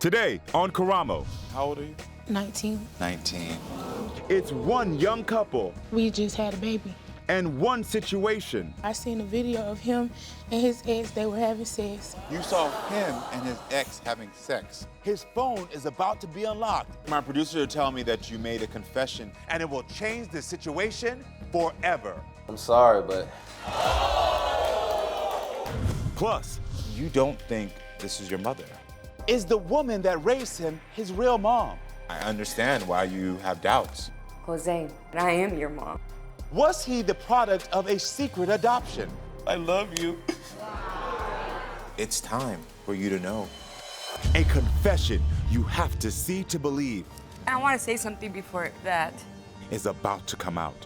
Today on Karamo. How old are you? 19. 19. It's one young couple We just had a baby. and one situation. I seen a video of him and his ex, they were having sex. You saw him and his ex having sex. His phone is about to be unlocked. My producer told me that you made a confession and it will change the situation forever. I'm sorry, but Plus, You don't think this is your mother? Is the woman that raised him his real mom? I understand why you have doubts. Jose, I am your mom. Was he the product of a secret adoption? I love you. It's time for you to know. a confession you have to see to believe I want to say something before that. is about to come out.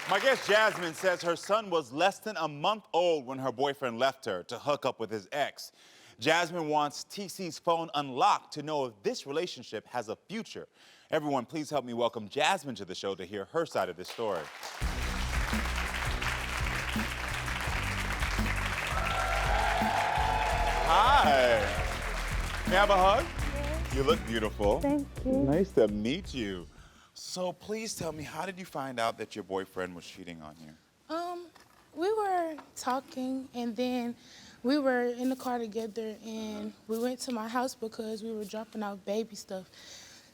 My guest Jasmine says her son was less than a month old when her boyfriend left her to hook up with his ex. Jasmine wants TC's phone unlocked to know if this relationship has a future. Everyone, please help me welcome Jasmine to the show to hear her side of this story. Hi. May I have a hug? You look beautiful. Thank you. Nice to meet you. So please tell me, how did you find out that your boyfriend was cheating on you? We were talking and then we were in the car together and we went to my house because we were dropping off baby stuff.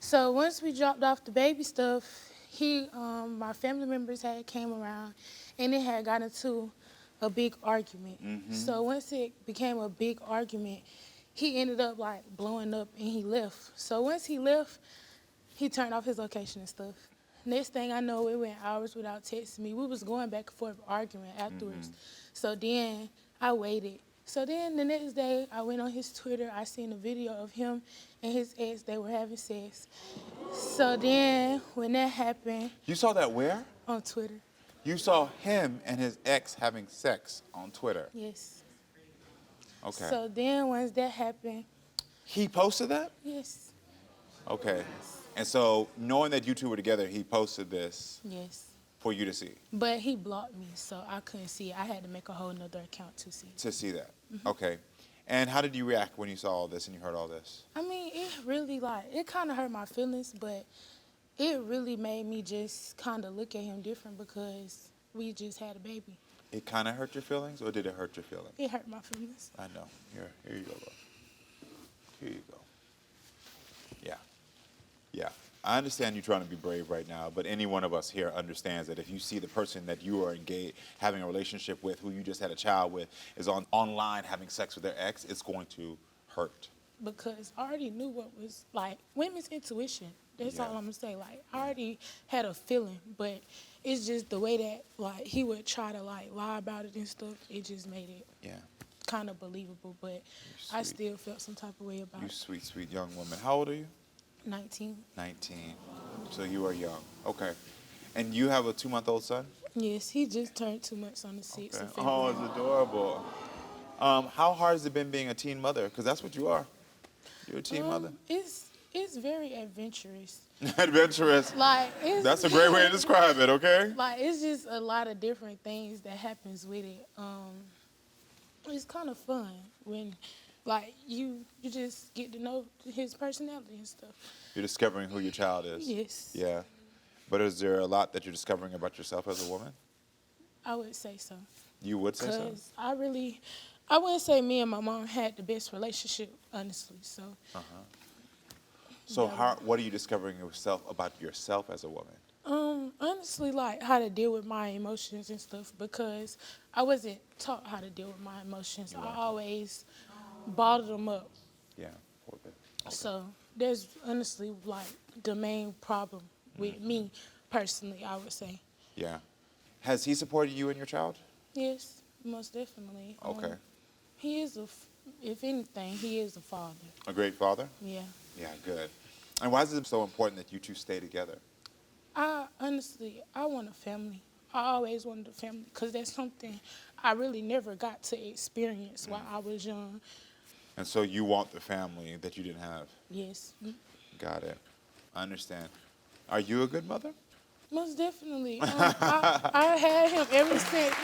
So once we dropped off the baby stuff, my family members had came around and it had got into a big argument. So once it became a big argument, he ended up like blowing up and he left. So once he left, he turned off his location and stuff. Next thing I know, it went hours without texting me. We was going back and forth arguing afterwards. So then I waited. So then the next day, I went on his Twitter. I seen a video of him and his ex. They were having sex. So then when that happened You saw that where? on Twitter, You saw him and his ex having sex on Twitter. yes. Okay. So then once that happened, He posted that? yes, Okay. And so knowing that you two were together, he posted this yes. for you to see, But he blocked me, so I couldn't see it. I had to make a whole nother account to see. that. Okay. And how did you react when you saw all this and you heard all this? I mean, it really it kind of hurt my feelings, but it really made me just kind of look at him different because we just had a baby. It kind of hurt your feelings, or did it hurt your feelings? It hurt my feelings. I know. Here you go, bro. Here you go. Yeah. Yeah. I understand you trying to be brave right now, but any one of us here understands that if you see the person that you are engaged, having a relationship with, who you just had a child with, is online having sex with their ex, it's going to hurt. Because I already knew what was, women's intuition. That's Yeah. all I'm going to say. I already had a feeling, but it's just the way that, he would try to, lie about it and stuff. It just made it Yeah. kind of believable, but I sweet. still felt some type of way about You it. sweet, sweet young woman. How old are you? 19. 19. So you are young. Okay. And you have a 2-month-old son? Yes, he just turned 2 months on the 6th of Oh, February. it's adorable. How hard has it been being a teen mother? Because that's what you are. You're a teen mother. It's very adventurous. Adventurous. It's, That's a great way to describe it, okay? it's just a lot of different things that happens with it. It's kind of fun when, you just get to know his personality and stuff. You're discovering who your child is. Yes. Yeah. But is there a lot that you're discovering about yourself as a woman? I would say so. You would say so? Because I wouldn't say me and my mom had the best relationship, honestly. So, So what are you discovering about yourself as a woman? honestly, how to deal with my emotions and stuff because I wasn't taught how to deal with my emotions. I always bottled them up. Yeah. Okay. So there's honestly the main problem with me personally, I would say. Yeah. Has he supported you and your child? Yes, most definitely. Okay. He is if anything, he is a father. A great father? Yeah. Yeah, good. And why is it so important that you two stay together? I want a family. I always wanted a family because that's something I really never got to experience while I was young. And so you want the family that you didn't have? Yes. Got it. I understand. Are you a good mother? Most definitely. I had him ever since.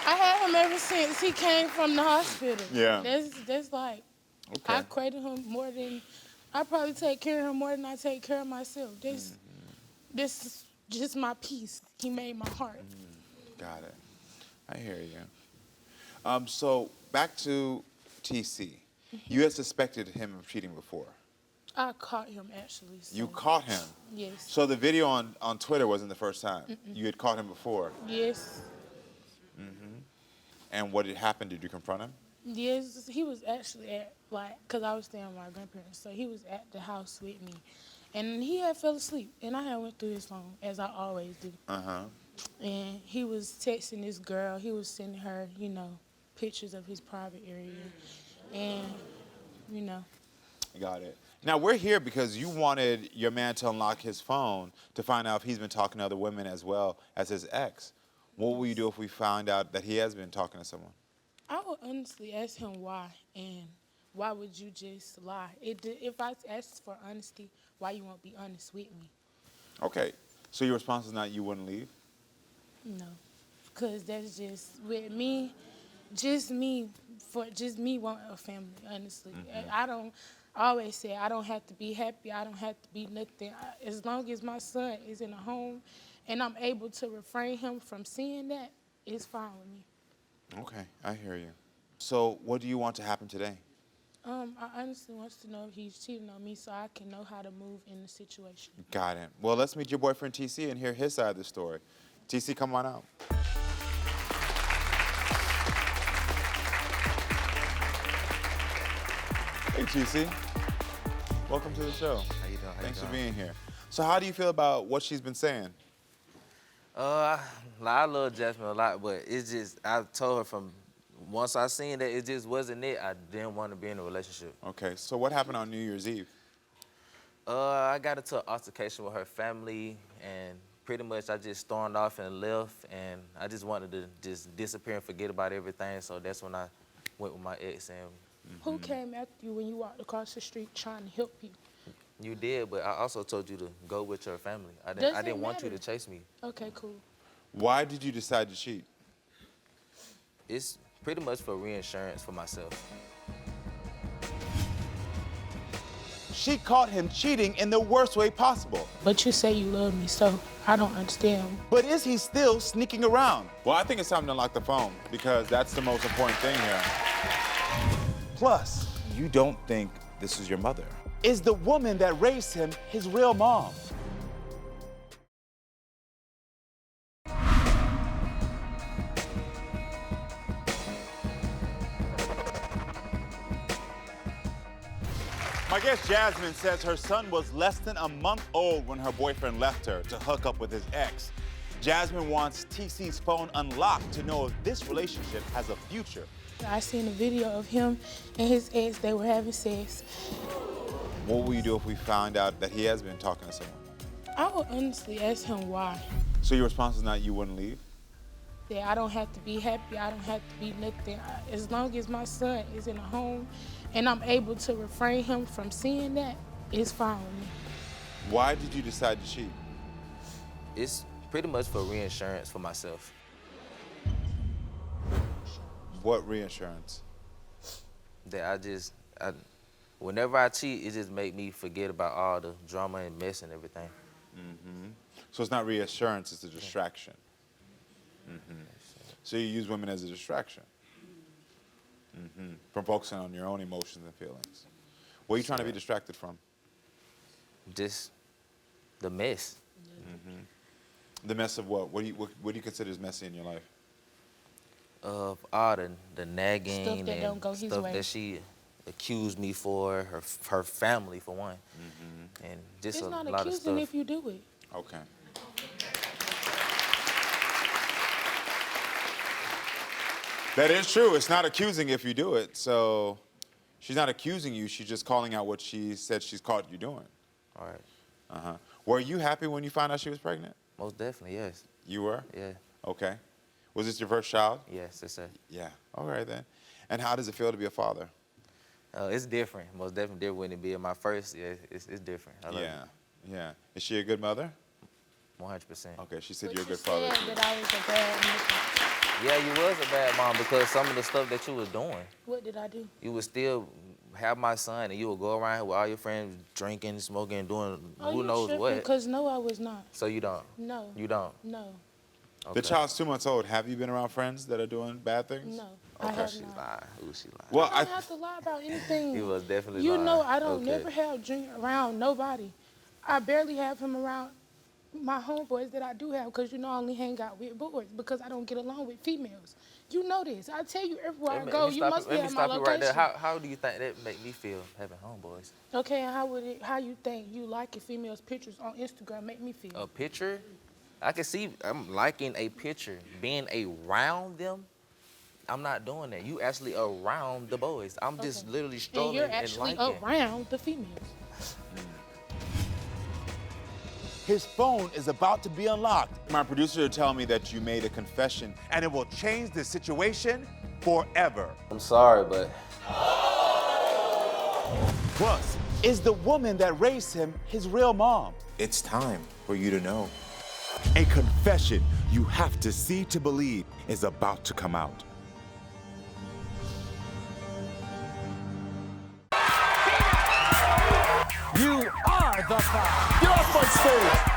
I had him ever since he came from the hospital. Yeah. That's like, Okay. I cradle him more than, I probably take care of him more than I take care of myself. This is just my peace. He made my heart. Got it. I hear you. So back to TC. You had suspected him of cheating before. I caught him actually. So. You caught him. Yes. So the video on Twitter wasn't the first time. You had caught him before. Yes. And what had happened? Did you confront him? Yes, he was actually at, like, because I was staying with my grandparents, so he was at the house with me. And he had fell asleep, and I had went through his phone, as I always do. And he was texting this girl. He was sending her, you know, pictures of his private area. And, you know. Got it. Now, we're here because you wanted your man to unlock his phone to find out if he's been talking to other women as well as his ex. What will you do if we found out that he has been talking to someone? I would honestly ask him why, and why would you just lie? If I asked for honesty, why you won't be honest with me? Okay. So your response is not you wouldn't leave? No, because that's just, with me, just me want a family, honestly. I always say I don't have to be happy, I don't have to be nothing. As long as my son is in a home and I'm able to refrain him from seeing that, it's fine with me. Okay, I hear you. So what do you want to happen today? I honestly want to know if he's cheating on me so I can know how to move in the situation. Got it. Well, let's meet your boyfriend, TC, and hear his side of the story. TC, come on out. Hey, TC. Welcome to the show. How you doing? Thanks for being here. So how do you feel about what she's been saying? I love Jasmine a lot, but it's just, I told her from once I seen that it just wasn't it, I didn't want to be in a relationship. Okay, so what happened on New Year's Eve? I got into an altercation with her family, and pretty much I just stormed off and left, and I just wanted to just disappear and forget about everything, so that's when I went with my ex. And Who came after you when you walked across the street trying to help you? you did, but I also told you to go with your family. I Doesn't didn't want you to matter. chase me. Okay, cool. Why did you decide to cheat? It's pretty much for reinsurance for myself. She caught him cheating in the worst way possible. But you say you love me, so I don't understand. But is he still sneaking around? Well, I think it's time to unlock the phone because that's the most important thing here. Plus, you don't think this is your mother. Is the woman that raised him his real mom? My guest Jasmine says her son was less than a month old when her boyfriend left her to hook up with his ex. Jasmine wants TC's phone unlocked to know if this relationship has a future. I seen a video of him and his ex, they were having sex. What will you do if we found out that he has been talking to someone? I would honestly ask him why. So your response is not you wouldn't leave? That I don't have to be happy, I don't have to be nothing. As long as my son is in a home and I'm able to refrain him from seeing that, it's fine with me. Why did you decide to cheat? It's pretty much for reinsurance for myself. What reinsurance? That whenever I cheat, it just make me forget about all the drama and mess and everything. So it's not reassurance, it's a distraction. So you use women as a distraction from focusing on your own emotions and feelings. What are you trying to be distracted from? Just the mess. The mess of what? What do you consider as messy in your life? Of all the nagging Stuff that and don't go his stuff way. that she accused me for, her family for one, and just It's a not lot of accusing stuff. if you do it. Okay. That is true. It's not accusing if you do it. So she's not accusing you. She's just calling out what she said she's caught you doing. All right. Were you happy when you found out she was pregnant? Most definitely, yes. You were? Yeah. Okay. Was this your first child? Yes, yes, sir. Yeah. All right then. And how does it feel to be a father? It's different. Most definitely different when it being my first. Yeah, it's different. I love Yeah. Yeah. Is she a good mother? it. 100%. Okay. She said But you're a you good father said too. that I was a bad mother. Yeah, you was a bad mom because some of the stuff that you was doing. What did I do? You would still have my son and you would go around with all your friends drinking, smoking, doing who knows what. Because no, I was not. So you don't? No. You don't? No. The child's 2 months old. Have you been around friends that are doing bad things? No. I Okay, have she's not. lying. Ooh, she lying. Well, I don't have to lie about anything. He was definitely You lying. know I don't Okay. never have drink around nobody. I barely have him around my homeboys that I do have because, you know, I only hang out with boys because I don't get along with females. You know this. I tell you everywhere I go, you must be at my Let me stop you right there. location. How do you think that make me feel having homeboys? Okay, and how you think you liking females' pictures on Instagram make me feel? A picture? I can see I'm liking a picture. Being around them, I'm not doing that. You actually around the boys. I'm just literally And strolling you're and actually liking. around the females. His phone is about to be unlocked. My producer telling me that you made a confession And it will change the situation forever. I'm sorry, but Plus, is the woman that raised him his real mom? it's time for you to know. A confession you have to see to believe is about to come out. You are the father. Get off my stage.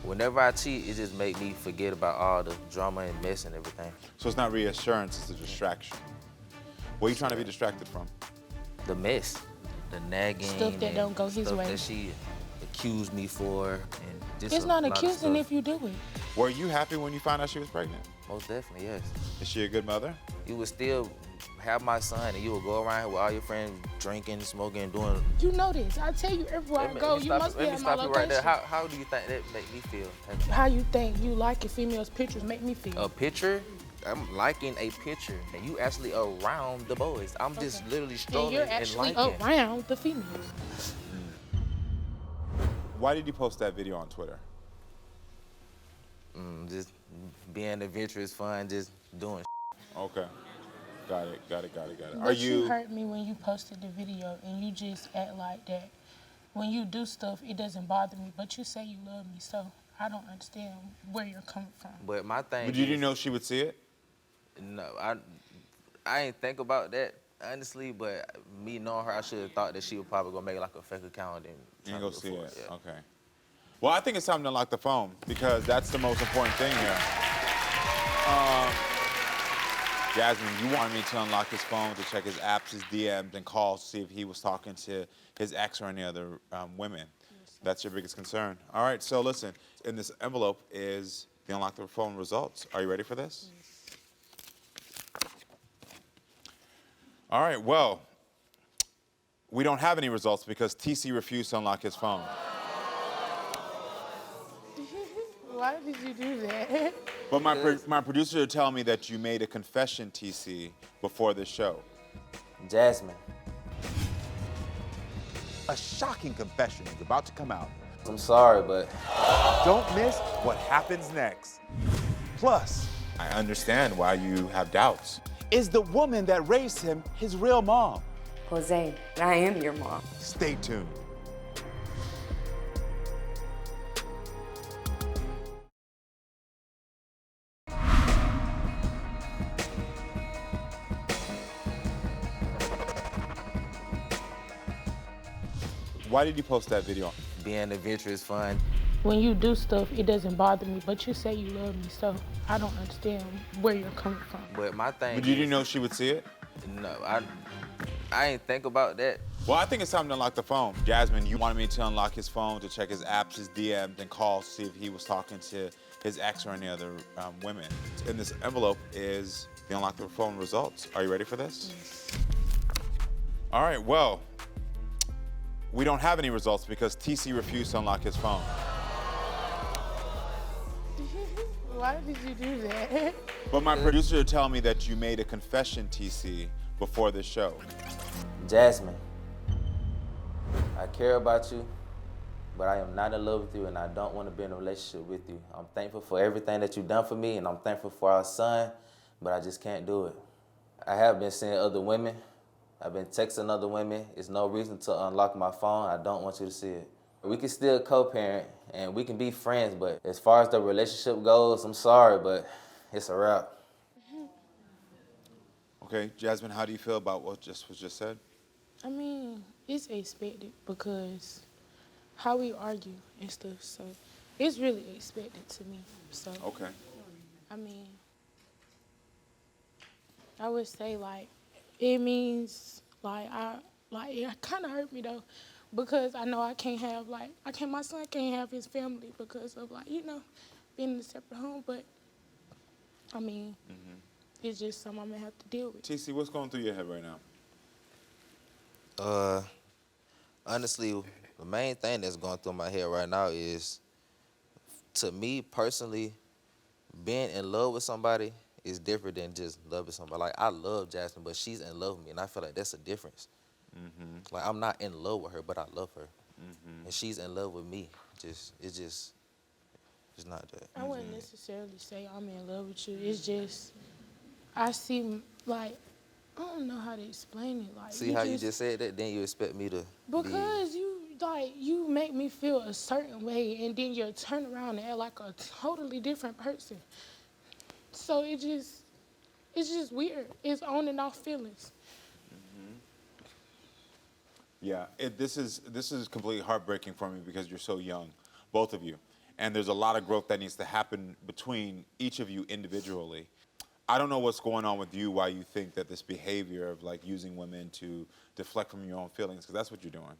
whenever I cheat, it just make me forget about all the drama and mess and everything. So it's not reassurance, it's a distraction. What are you trying to be distracted from? The mess, the nagging, Stuff that and don't go his stuff way. that she accused me for, and just It's a not lot of accusing stuff. if you do it. Were you happy when you found out she was pregnant? Most definitely, yes. Is she a good mother? You would still have my son, and you would go around with all your friends drinking, smoking, doing. You know this. I tell you everywhere I go, you must be let me at my stop you right there. location. How do you think that make me feel? How you think you liking females' pictures make me feel? A picture? I'm liking a picture, and you actually around the boys. I'm just literally And strolling you're and actually liking. around the females. Why did you post that video on Twitter? Just being adventurous, fun, just doing. Okay. Got it. But you hurt me when you posted the video and you just act like that. When you do stuff, it doesn't bother me, but you say you love me, so I don't understand where you're coming from. But my thing. But you is, didn't know she would see it? No, I ain't think about that honestly. But me knowing her, I should have thought that she would probably go make like a fake account and try And to go look see for it. Yeah. Okay. Well, I think it's time to unlock the phone because that's the most important thing here. Jasmine, you wanted me to unlock his phone to check his apps, his DMs, and calls to see if he was talking to his ex or any other women. That's your biggest concern. All right, so listen, in this envelope is the unlock the phone results. Are you ready for this? All right, well, we don't have any results because TC refused to unlock his phone. Why did you do that? But my producer told me that you made a confession, TC, before the show. Jasmine, A shocking confession is about to come out. I'm sorry, but Don't miss what happens next. Plus, I understand why you have doubts. is the woman that raised him his real mom? Jose, I am your mom. Stay tuned. Why did you post that video? being adventurous, fun. When you do stuff, it doesn't bother me, but you say you love me, so I don't understand where you're coming from. But my thing. But you is- didn't know she would see it? No, I ain't think about that. Well, I think it's time to unlock the phone. Jasmine, you wanted me to unlock his phone to check his apps, his DMs, and calls to see if he was talking to his ex or any other women. In this envelope is the unlock the phone results. Are you ready for this? All right, well, we don't have any results because TC refused to unlock his phone. Why did you do that? But my producer told me that you made a confession, TC, before the show. Jasmine, I care about you, but I am not in love with you, and I don't want to be in a relationship with you. I'm thankful for everything that you've done for me, and I'm thankful for our son, but I just can't do it. I have been seeing other women. I've been texting other women. It's no reason to unlock my phone. I don't want you to see it. We can still co-parent, and we can be friends, but as far as the relationship goes, I'm sorry, but it's a wrap. Okay, Jasmine, how do you feel about what was just said? I mean, it's expected because how we argue and stuff, so it's really expected to me. So, Okay. I mean, I would say like it means like it kind of hurt me though, because I know I can't have my son can't have his family because of being in a separate home. But I mean, it's just something I'm gonna have to deal with. TC, what's going through your head right now? Honestly, the main thing that's going through my head right now is, to me personally, being in love with somebody is different than just loving somebody. Like, I love Jasmine, but she's in love with me, and I feel like that's a difference. Like, I'm not in love with her, but I love her. And she's in love with me. It's just not that. I wouldn't necessarily say I'm in love with you. It's just I see I don't know how to explain it. Like, See how you just said that? Then you expect me to because you make me feel a certain way, and then you turn around and act like a totally different person. So it's just weird. It's on and off feelings. Yeah, this is completely heartbreaking for me because you're so young, both of you. And there's a lot of growth that needs to happen between each of you individually. I don't know what's going on with you, why you think that this behavior of like using women to deflect from your own feelings, because that's what you're doing.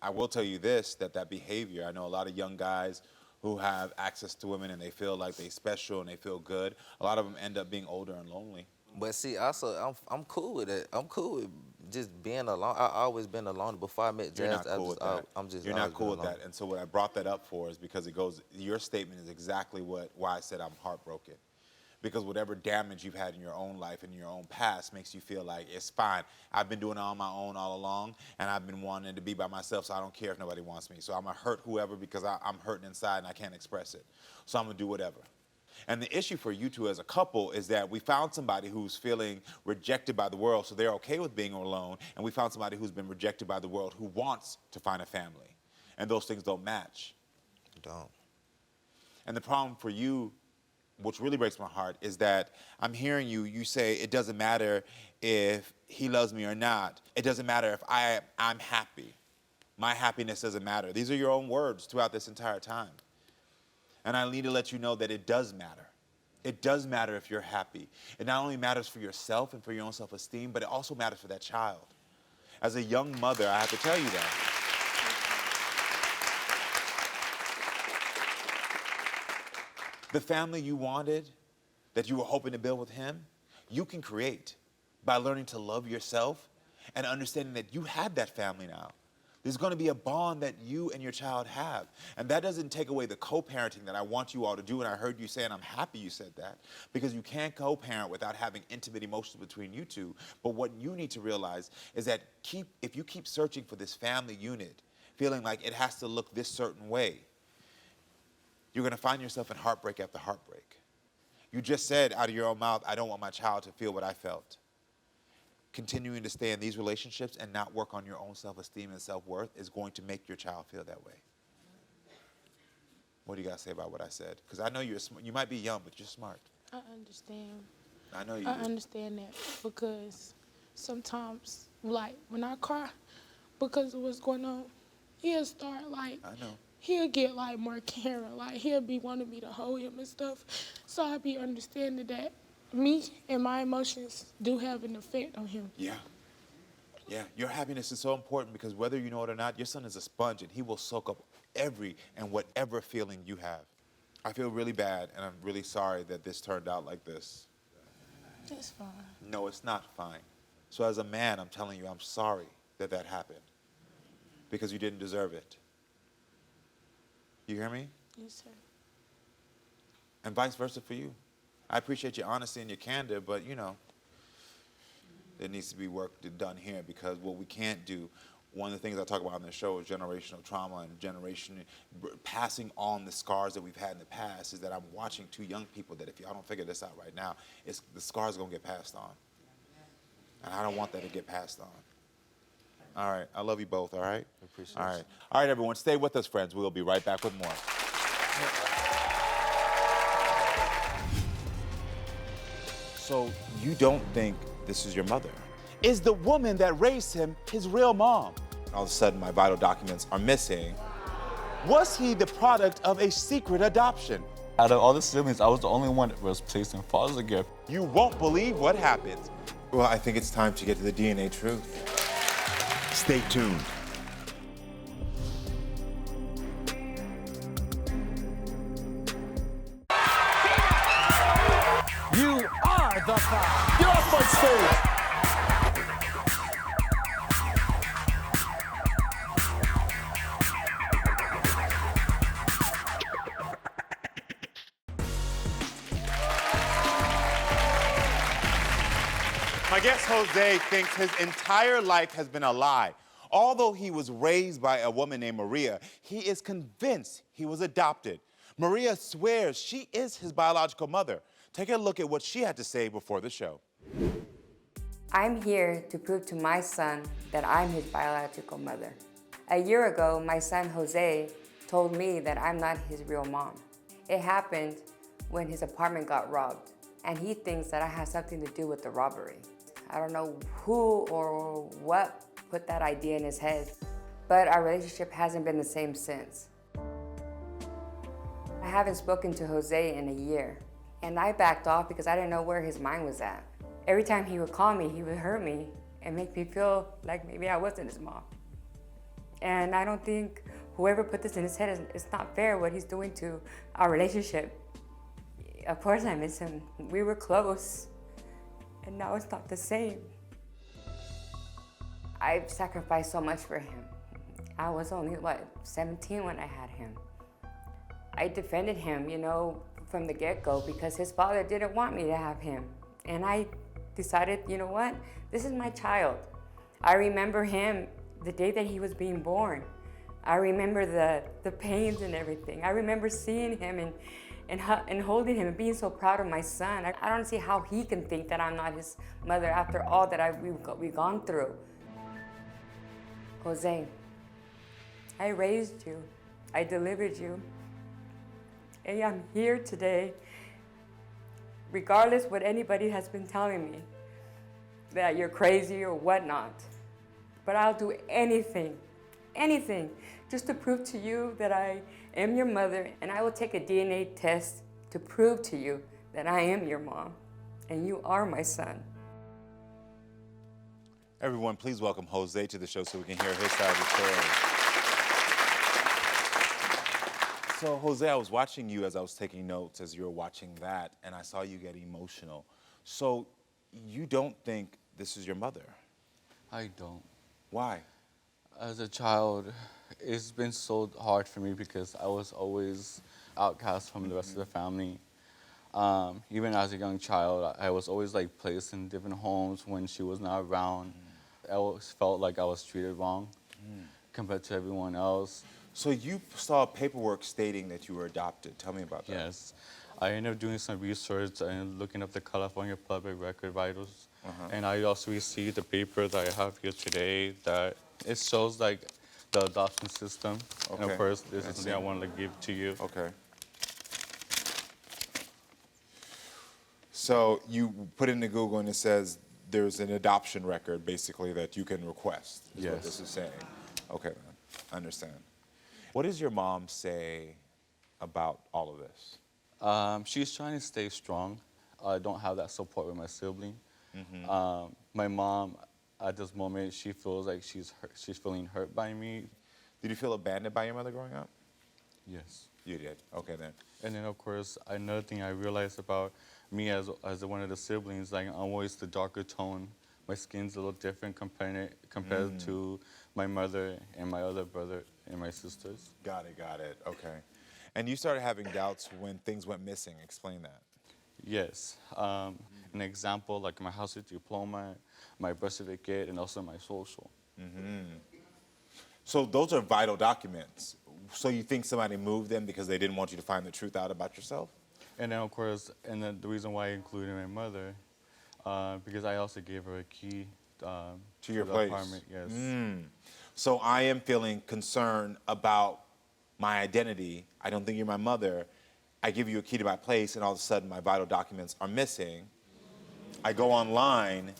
I will tell you this, that behavior, I know a lot of young guys who have access to women and they feel like they're special and they feel good. A lot of them end up being older and lonely. But see, also, I'm cool with it. I'm cool with just being alone. I always been alone. Before I met Jazz, You're not cool with that. You're not cool with alone. that. And so what I brought that up for is because your statement is exactly why I said I'm heartbroken. Because whatever damage you've had in your own life and in your own past makes you feel like it's fine. I've been doing it on my own all along, and I've been wanting to be by myself, so I don't care if nobody wants me. So I'm going to hurt whoever because I'm hurting inside and I can't express it. So I'm going to do whatever. And the issue for you two as a couple is that we found somebody who's feeling rejected by the world, so they're okay with being alone, and we found somebody who's been rejected by the world who wants to find a family. And those things don't match. Don't. And the problem for you, which really breaks my heart, is that I'm hearing you say it doesn't matter if he loves me or not. It doesn't matter if I'm happy. My happiness doesn't matter. These are your own words throughout this entire time. And I need to let you know that it does matter. It does matter if you're happy. It not only matters for yourself and for your own self-esteem, but it also matters for that child. As a young mother, I have to tell you that. The family you wanted, that you were hoping to build with him, you can create by learning to love yourself and understanding that you have that family now. There's going to be a bond that you and your child have. And that doesn't take away the co-parenting that I want you all to do. And I heard you say, and I'm happy you said that, because you can't co-parent without having intimate emotions between you two. But what you need to realize is that if you keep searching for this family unit, feeling like it has to look this certain way, you're going to find yourself in heartbreak after heartbreak. You just said out of your own mouth, I don't want my child to feel what I felt. Continuing to stay in these relationships and not work on your own self-esteem and self-worth is going to make your child feel that way. What do you got to say about what I said? Because I know you might be young, but you're smart. I understand. I know you I do. understand that because sometimes, like, when I cry because of what's going on, he'll start, like, I know. he'll get, like, more caring. Like, he'll be wanting me to hold him and stuff. So I be understanding that me and my emotions do have an effect on him. Yeah. Yeah, your happiness is so important because whether you know it or not, your son is a sponge and he will soak up every and whatever feeling you have. I feel really bad and I'm really sorry that this turned out like this. It's fine. No, it's not fine. So as a man, I'm telling you, I'm sorry that that happened because you didn't deserve it. You hear me? Yes, sir. And vice versa for you. I appreciate your honesty and your candor, but, you know, there needs to be work done here because what we can't do, one of the things I talk about on this show is generational trauma and passing on the scars that we've had in the past. Is that I'm watching two young people that if y'all don't figure this out right now, the scars are gonna get passed on, and I don't want that to get passed on. All right, I love you both. All right. Appreciate All right, you. all right, everyone, stay with us, friends. We'll be right back with more. So you don't think this is your mother? Is the woman that raised him his real mom? All of a sudden, my vital documents are missing. Was he the product of a secret adoption? Out of all the siblings, I was the only one that was placed in foster care. You won't believe what happened. Well, I think it's time to get to the DNA truth. Stay tuned. You are the five. Get off my stage. My guest Jose thinks his entire life has been a lie. Although he was raised by a woman named Maria, he is convinced he was adopted. Maria swears she is his biological mother. Take a look at what she had to say before the show. I'm here to prove to my son that I'm his biological mother. A year ago, my son Jose told me that I'm not his real mom. It happened when his apartment got robbed, and he thinks that I have something to do with the robbery. I don't know who or what put that idea in his head, but our relationship hasn't been the same since. I haven't spoken to Jose in a year, and I backed off because I didn't know where his mind was at. Every time he would call me, he would hurt me and make me feel like maybe I wasn't his mom. And I don't think whoever put this in his head, it's not fair what he's doing to our relationship. Of course I miss him. We were close, and now it's not the same. I've sacrificed so much for him. I was only, 17 when I had him. I defended him, from the get-go because his father didn't want me to have him. And I decided, you know what? This is my child. I remember him the day that he was being born. I remember the pains and everything. I remember seeing him and holding him and being so proud of my son. I don't see how he can think that I'm not his mother after all that we've gone through. Jose, I raised you. I delivered you. And I'm here today, regardless what anybody has been telling me, that you're crazy or whatnot. But I'll do anything, just to prove to you that I am your mother, and I will take a DNA test to prove to you that I am your mom, and you are my son. Everyone, please welcome Jose to the show so we can hear his side of the story. So, Jose, I was watching you as I was taking notes as you were watching that, and I saw you get emotional. So, you don't think this is your mother? I don't. Why? As a child, it's been so hard for me because I was always outcast from the rest of the family. Even as a young child, I was always placed in different homes when she was not around. I always felt like I was treated wrong compared to everyone else. So you saw paperwork stating that you were adopted. Tell me about that. Yes. I ended up doing some research and looking up the California Public Record Vitals. And I also received the paper that I have here today that it shows the adoption system. Okay. And of course, this is something I wanted to give to you. Okay. So you put into Google and it says there's an adoption record basically that you can request. Is what this is saying. Okay, man. I understand. What does your mom say about all of this? She's trying to stay strong. I don't have that support with my sibling. My mom, at this moment, she feels like she's feeling hurt by me. Did you feel abandoned by your mother growing up? Yes. You did. Okay, then. And then, of course, another thing I realized about me as one of the siblings, I'm always the darker tone. My skin's a little different compared to my mother and my other brother and my sisters. Got it. Okay. And you started having doubts when things went missing. Explain that. Yes. An example, my high school diploma, my birth certificate, and also my social. So those are vital documents. So you think somebody moved them because they didn't want you to find the truth out about yourself? And then, of course, and then the reason why I included my mother, because I also gave her a key To your the place? apartment. Yes. So I am feeling concerned about my identity. I don't think you're my mother. I give you a key to my place, and all of a sudden my vital documents are missing. I go online,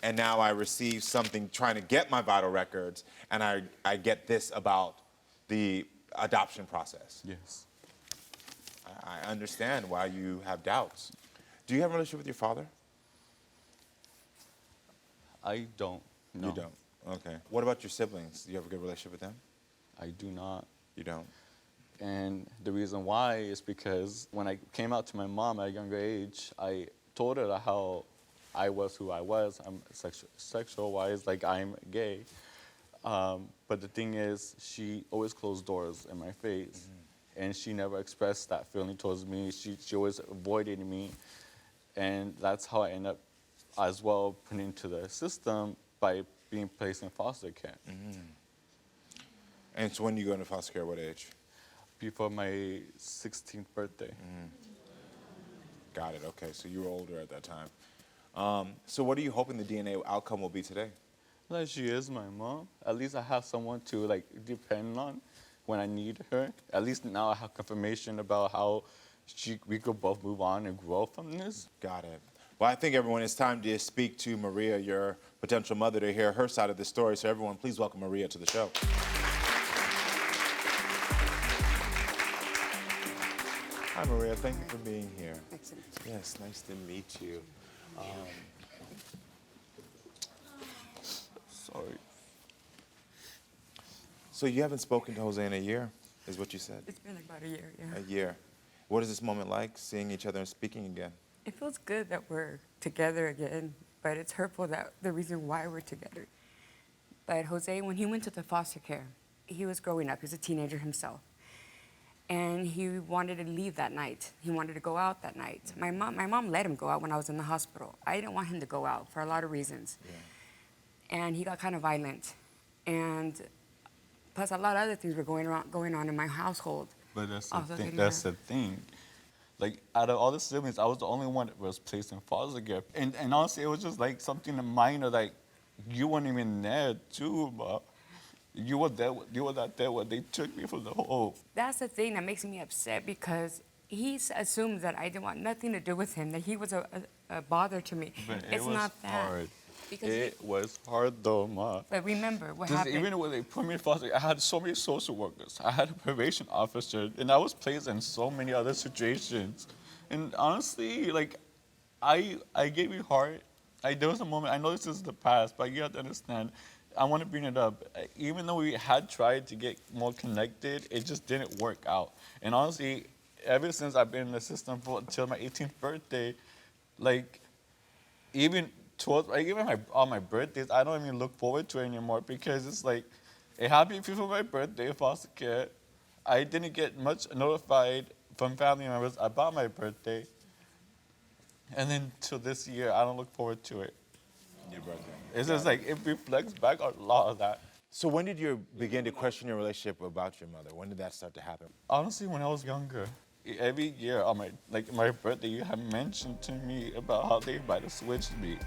and now I receive something trying to get my vital records, and I get this about the adoption process. Yes. I understand why you have doubts. Do you have a relationship with your father? I don't. No. You don't. Okay. What about your siblings? Do you have a good relationship with them? I do not. You don't. And the reason why is because when I came out to my mom at a younger age, I told her how I was who I was. I'm sexual-wise, like I'm gay. But the thing is, she always closed doors in my face. And she never expressed that feeling towards me. She always avoided me. And that's how I end up as well put into the system by being placed in foster care. And so when you go into foster care, what age? Before my 16th birthday. Got it. Okay, so you were older at that time. So what are you hoping the DNA outcome will be today? Like, she is my mom. At least I have someone to like depend on when I need her. At least now I have confirmation about how we could both move on and grow from this. Got it. Well, I think everyone, it's time to speak to Maria, your potential mother, to hear her side of the story. So everyone, please welcome Maria to the show. Hi, Maria. Thank you for being here. Excellent. Yes, nice to meet you. Sorry. So you haven't spoken to Jose in a year, is what you said? It's been about a year, yeah. A year. What is this moment like, seeing each other and speaking again? It feels good that we're together again, but it's hurtful that the reason why we're together. But Jose, when he went to the foster care, he was growing up. He was a teenager himself. And he wanted to leave that night. He wanted to go out that night. My mom let him go out when I was in the hospital. I didn't want him to go out for a lot of reasons. Yeah. And he got kind of violent. And plus a lot of other things were going on in my household. But that's the thing. Like, out of all the siblings, I was the only one that was placed in foster care. And honestly, it was just like something minor, like, you weren't even there too, but you were not there when they took me from the home. That's the thing that makes me upset, because he assumed that I didn't want nothing to do with him, that he was a bother to me. But it's not that. Hard. It was hard though, Ma. But remember what Just happened. even when they put me in foster care, I had so many social workers. I had a probation officer, and I was placed in so many other situations. And honestly, like, I gave you heart. There was a moment, I know this is the past, but you have to understand, I want to bring it up. Even though we had tried to get more connected, it just didn't work out. And honestly, ever since I've been in the system until my 18th birthday, like, even on my birthdays, I don't even look forward to it anymore, because it's like, it happened before my birthday, foster care. I didn't get much notified from family members about my birthday. And then till this year, I don't look forward to it. Your birthday. It's just like, it reflects back on a lot of that. So when did you begin to question your relationship about your mother? When did that start to happen? Honestly, when I was younger. Every year on my birthday, you have mentioned to me about how they might have switched me.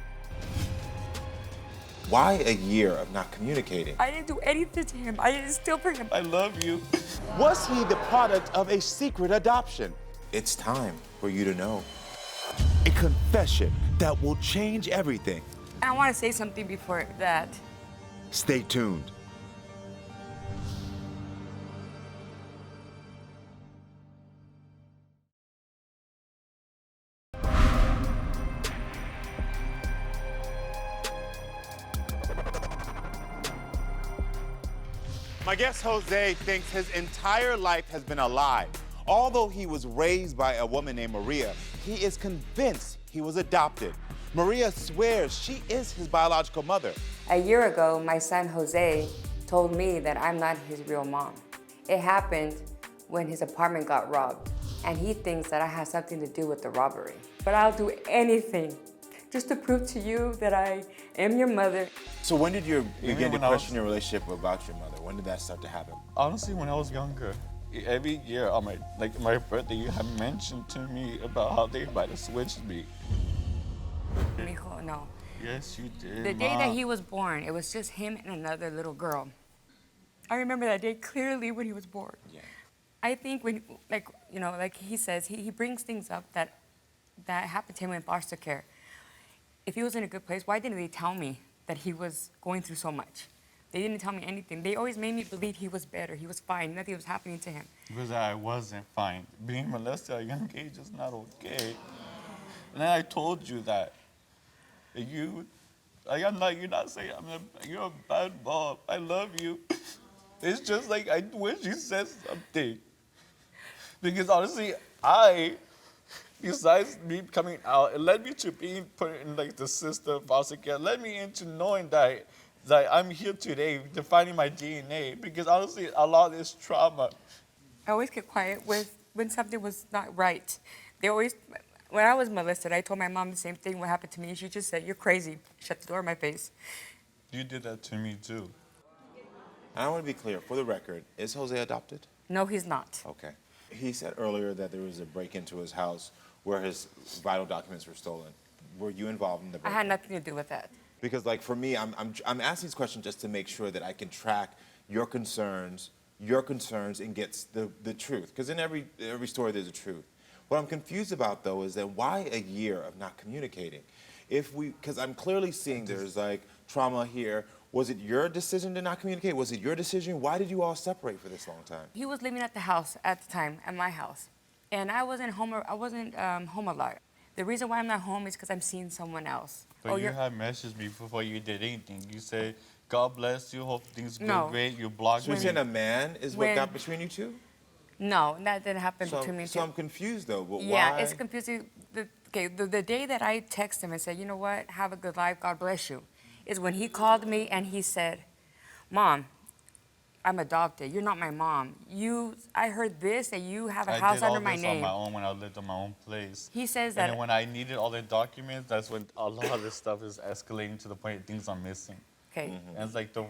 Why a year of not communicating? I didn't do anything to him. I didn't steal from him. I love you. Was he the product of a secret adoption? It's time for you to know. A confession that will change everything. And I want to say something before that. Stay tuned. My guest Jose thinks his entire life has been a lie. Although he was raised by a woman named Maria, he is convinced he was adopted. Maria swears she is his biological mother. A year ago, my son Jose told me that I'm not his real mom. It happened when his apartment got robbed, and he thinks that I have something to do with the robbery. But I'll do anything just to prove to you that I am your mother. So when did you begin to question your relationship about your mother? When did that start to happen? Honestly, when I was younger, every year on my birthday, you had mentioned to me about how they might have switched me. Mijo, no. Yes, you did, The day that Ma. he was born, it was just him and another little girl. I remember that day clearly when he was born. Yeah. I think when, like, you know, like he says, he brings things up that happened to him in foster care. If he was in a good place, why didn't they tell me that he was going through so much? They didn't tell me anything. They always made me believe he was better, he was fine, nothing was happening to him. Because I wasn't fine. Being molested at a young age is not okay. And then I told you that. You, like, you're not saying you're a bad mom. I love you. It's just like, I wish you said something. Because honestly, besides me coming out, it led me to being put in like the system, foster care, led me into knowing that I'm here today, defining my DNA. Because honestly, a lot of this trauma. I always kept quiet when something was not right. They always, when I was molested, I told my mom the same thing, what happened to me. She just said, "You're crazy." Shut the door in my face. You did that to me too. And I want to be clear, for the record, is Jose adopted? No, he's not. Okay. He said earlier that there was a break into his house where his vital documents were stolen. Were you involved in the I break? had nothing to do with that. Because, like, for me, I'm asking these questions just to make sure that I can track your concerns, and get the truth. Because in every story, there's a truth. What I'm confused about, though, is that why a year of not communicating? Because I'm clearly seeing there's, like, trauma here. Was it your decision to not communicate? Was it your decision? Why did you all separate for this long time? He was living at the house at the time, at my house. And I wasn't home a lot. The reason why I'm not home is because I'm seeing someone else. But you had messaged me before you did anything. You said, "God bless you, hope things go No. great." You blocked So you're me. saying a man is what When- got between you two? No, that didn't happen So, between me and so I'm confused, though. But Yeah, why? it's confusing. The day that I texted him and said, "You know what, have a good life, God bless you," is when he called me and he said, "Mom, I'm adopted. You're not my mom. I heard this, that you have a house under my I did all this name." on my own when I lived in my own place. He says And that. then when I needed all the documents, that's when a lot of this stuff is escalating to the point that things are missing. Okay. And it's like the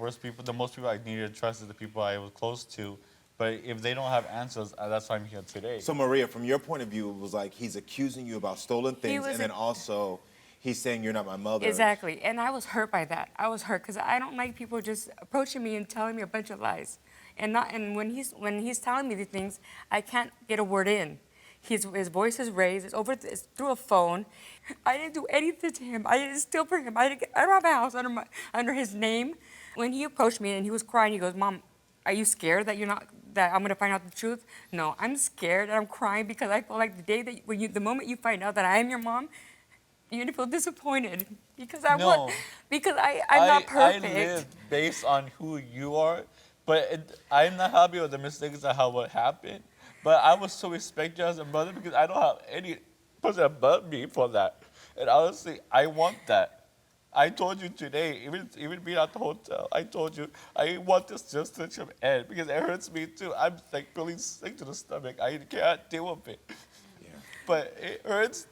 most people I needed to trust is the people I was close to. But if they don't have answers, that's why I'm here today. So, Maria, from your point of view, it was like he's accusing you about stolen things, was and then a- also he's saying you're not my mother. Exactly, and I was hurt by that. I was hurt because I don't like people just approaching me and telling me a bunch of lies, and when he's telling me these things, I can't get a word in. His voice is raised. It's through a phone. I didn't do anything to him. I didn't steal from him. I don't have a house under his name. When he approached me and he was crying, he goes, "Mom, are you scared that I'm gonna find out the truth?" No, I'm scared and I'm crying because I feel like the moment you find out that I am your mom, you're gonna feel disappointed because I'm not perfect. I live based on who you are, but I'm not happy with the mistakes of how what happened. But I will still respect you as a mother because I don't have any person above me for that. And honestly, I want that. I told you today, even being at the hotel, I told you I want this just to end because it hurts me too. I'm like really sick to the stomach. I can't deal with it. Yeah. But it hurts.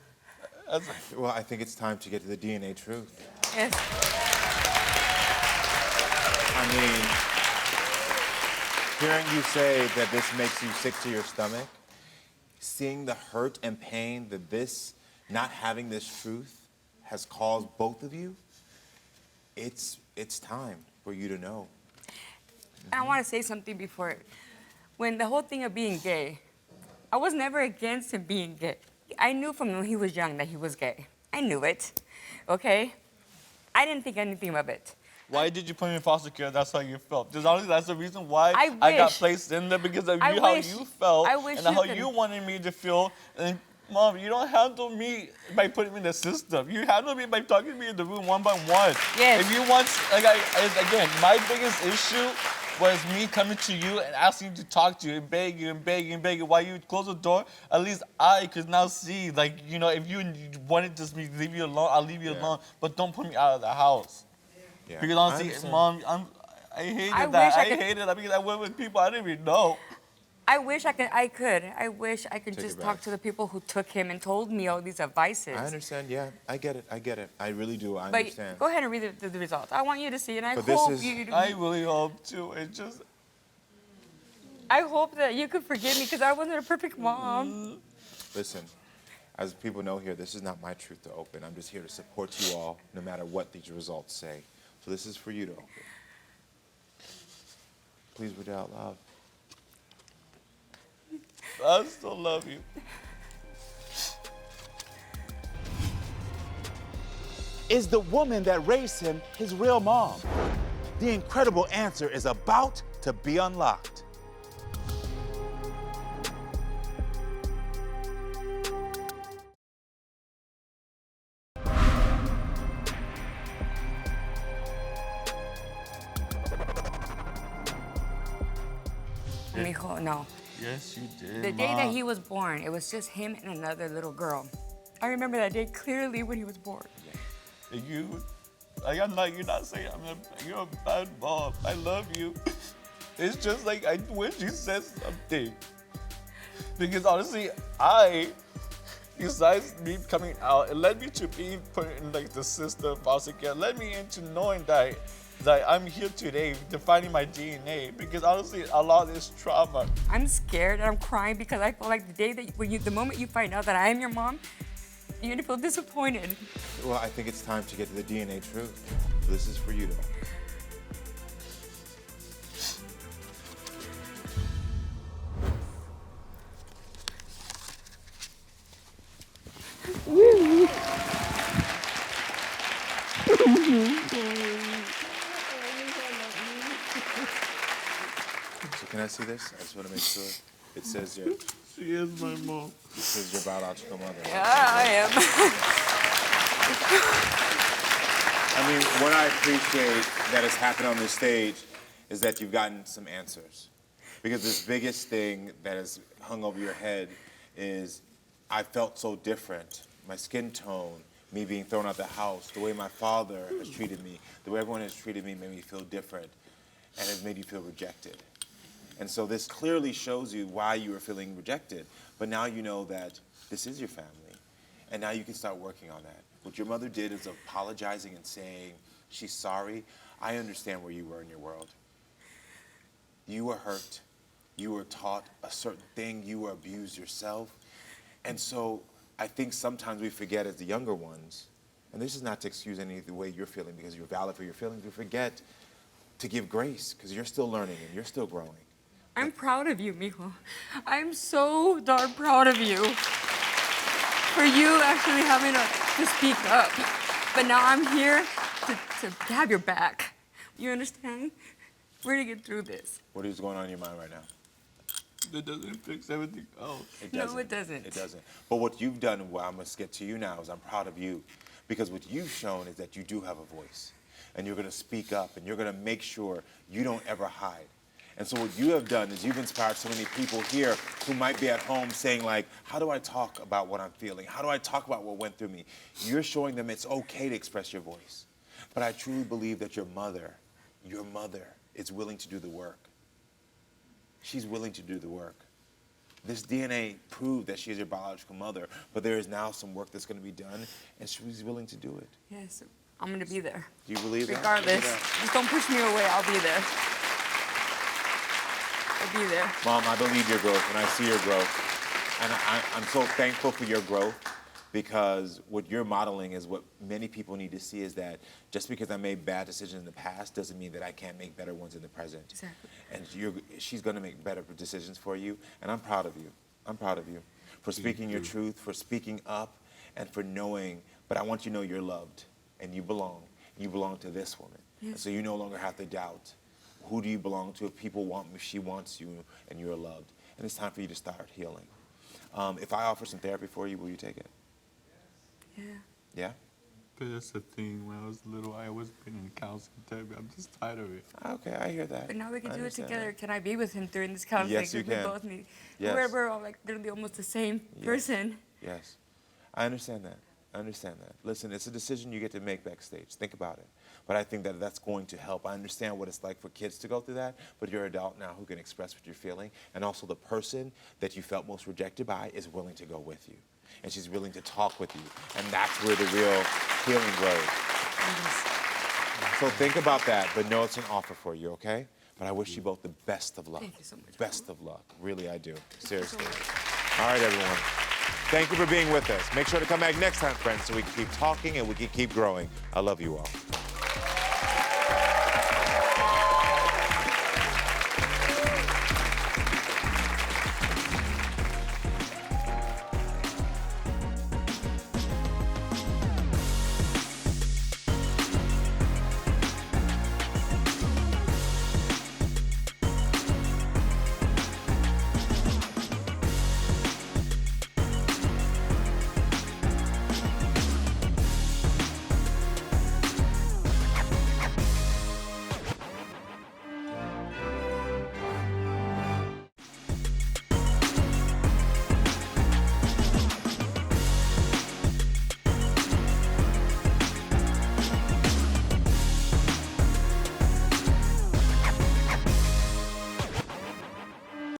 Well, I think it's time to get to the DNA truth. Yes. I mean, hearing you say that this makes you sick to your stomach, seeing the hurt and pain that not having this truth has caused both of you, it's time for you to know. I want to say something before. When the whole thing of being gay, I was never against him being gay. I knew from when he was young that he was gay. I knew it, okay? I didn't think anything of it. Why did you put me in foster care? That's how you felt. Because honestly, that's the reason why I got wish- placed in there because of I how wish- you felt I wish and you how could- you wanted me to feel. And Mom, you don't handle me by putting me in the system. You handle me by talking to me in the room one by one. Yes. If you want, again, my biggest issue was me coming to you and asking you to talk to you and beg you and beg you and beg you. While you close the door, at least I could now see, like, you know, if you wanted to leave you alone, I'll leave you alone. But don't put me out of the house. Yeah. Because I honestly, understand. Mom, I hated I that. wish I I could- hated that because I went with people I didn't even know. I wish I could. I wish I could Take just it talk back. to the people who took him and told me all these advices. I understand, yeah. I get it. I really do. I But understand. go ahead and read the results. I want you to see, and I But this hope is- you. I really hope to. It just, I hope that you could forgive me because I wasn't a perfect mom. Listen, as people know here, this is not my truth to open. I'm just here to support you all, no matter what these results say. So this is for you to open. Please read it out loud. I still love you. Is the woman that raised him his real mom? The incredible answer is about to be unlocked. Mijo, no. Yes, you did. The day that he was born, it was just him and another little girl. I remember that day clearly when he was born. You, like, you're not saying you're a bad mom. I love you. It's just like I wish you said something. Because honestly, besides me coming out, it led me to being put in like the system foster care. It led me into knowing that I'm here today, defining my DNA. Because honestly, a lot of this trauma. I'm scared and I'm crying because I feel like the day that the moment you find out that I am your mom, you're gonna feel disappointed. Well, I think it's time to get to the DNA truth. This is for you, though. So can I see this? I just want to make sure. It says your. She is my mom. It says your biological mother. Yeah, I am. I mean, what I appreciate that has happened on this stage is that you've gotten some answers. Because this biggest thing that has hung over your head is I felt so different. My skin tone, me being thrown out the house, the way my father has treated me, the way everyone has treated me made me feel different and has made you feel rejected. And so this clearly shows you why you were feeling rejected. But now you know that this is your family. And now you can start working on that. What your mother did is apologizing and saying she's sorry. I understand where you were in your world. You were hurt. You were taught a certain thing. You were abused yourself. And so I think sometimes we forget as the younger ones, and this is not to excuse any of the way you're feeling because you're valid for your feelings, we forget to give grace because you're still learning and you're still growing. I'm proud of you, mijo. I'm so darn proud of you for you actually having to speak up. But now I'm here to have your back. You understand? We're gonna get through this. What is going on in your mind right now? That doesn't fix everything else. It doesn't. No, it doesn't. It doesn't. But what you've done, what I'm going to get to you now, is I'm proud of you. Because what you've shown is that you do have a voice. And you're going to speak up. And you're going to make sure you don't ever hide. And so what you have done is you've inspired so many people here who might be at home saying, like, how do I talk about what I'm feeling? How do I talk about what went through me? You're showing them it's okay to express your voice. But I truly believe that your mother is willing to do the work. She's willing to do the work. This DNA proved that she is your biological mother, but there is now some work that's going to be done, and she's willing to do it. Yes, I'm gonna be there. Do you believe that? Regardless, just don't push me away. I'll be there. I'll be there. Mom, I believe your growth, and I see your growth. And I'm so thankful for your growth because what you're modeling is what many people need to see is that just because I made bad decisions in the past doesn't mean that I can't make better ones in the present. Exactly. And she's going to make better decisions for you, and I'm proud of you. I'm proud of you for speaking your truth, for speaking up, and for knowing, but I want you to know you're loved, and you belong. You belong to this woman. Yes. And so you no longer have to doubt. Who do you belong to? If people want me, she wants you, and you're loved. And it's time for you to start healing. If I offer some therapy for you, will you take it? Yeah. Yeah? But that's the thing. When I was little, I was been in counseling therapy. I'm just tired of it. Okay, I hear that. But now we can I do it understand together. that. Can I be with him during this counseling? Yes, you 'Cause can. We both need. Yes. We're all like literally almost the same Yes. person. Yes. I understand that. I understand that. Listen, it's a decision you get to make backstage. Think about it. But I think that that's going to help. I understand what it's like for kids to go through that, but you're an adult now who can express what you're feeling. And also the person that you felt most rejected by is willing to go with you. And she's willing to talk with you. And that's where the real healing grows. So think about that, but know it's an offer for you, okay? But I wish you both the best of luck. Thank you so much. Best of luck. Really, I do. Seriously. All right, everyone. Thank you for being with us. Make sure to come back next time, friends, so we can keep talking and we can keep growing. I love you all.